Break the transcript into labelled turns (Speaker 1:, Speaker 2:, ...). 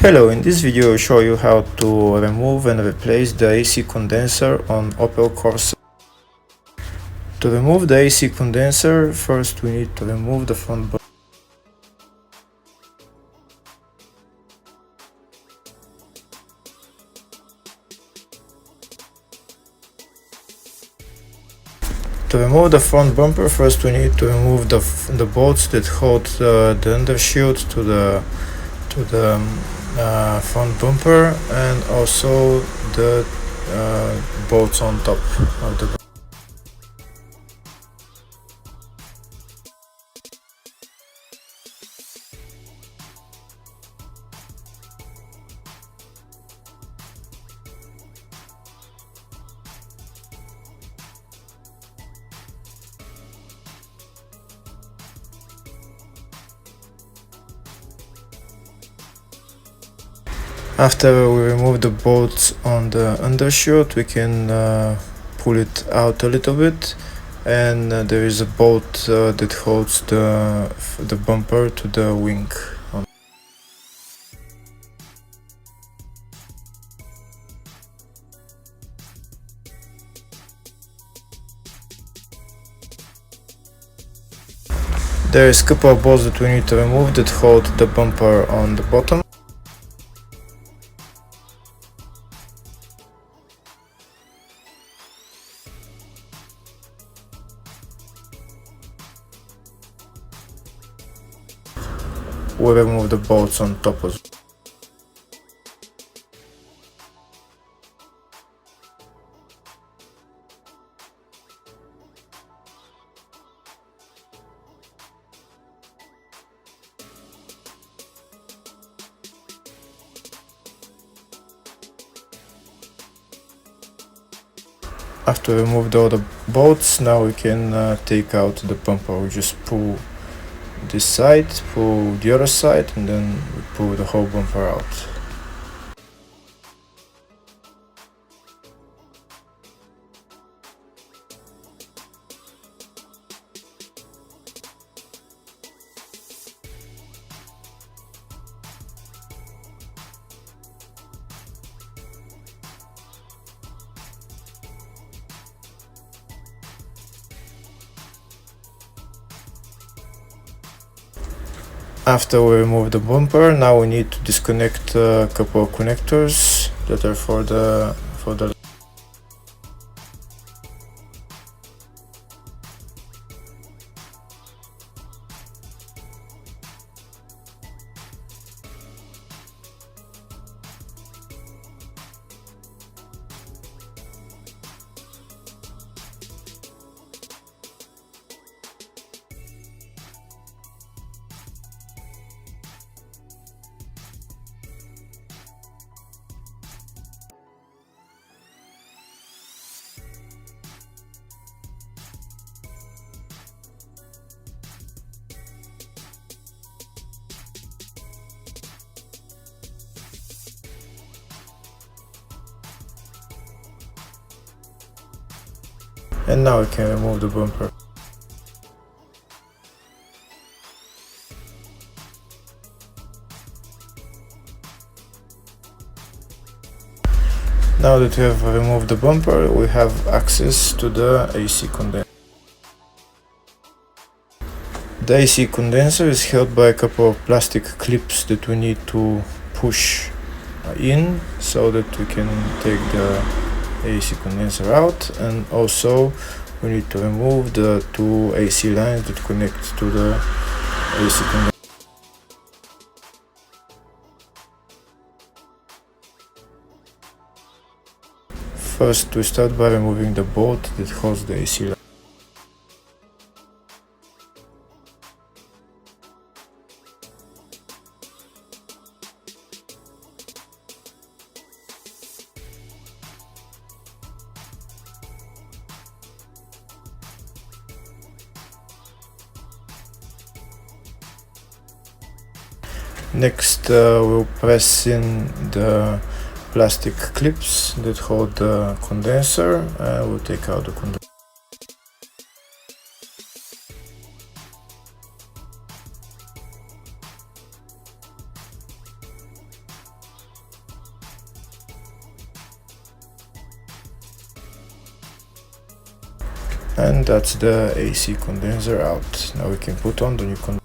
Speaker 1: Hello, in this video I'll show you how to remove and replace the AC condenser on Opel Corsa. To remove the AC condenser, first we need to remove the front bumper. To remove the front bumper, first we need to remove the bolts that hold the undershield to the front bumper, and also the bolts on top of the bumper. After we remove the bolts on the undershield, we can pull it out a little bit, and there is a bolt that holds the bumper to the wing. There is a couple of bolts that we need to remove that hold the bumper on the bottom. We remove the bolts on top as well. After we removed all the bolts, now we can take out the bumper. We just pull this side, pull the other side, and then we pull the whole bumper out. After we remove the bumper, now we need to disconnect a couple of connectors that are for the and now we can remove the bumper. Now that we have removed the bumper, we have access to the AC condenser. The AC condenser is held by a couple of plastic clips that we need to push in so that we can take the AC condenser out, and also we need to remove the two AC lines that connect to the AC condenser. First, we start by removing the bolt that holds the AC line. Next, we'll press in the plastic clips that hold the condenser, and we'll take out the condenser. And that's the AC condenser out. Now we can put on the new condenser.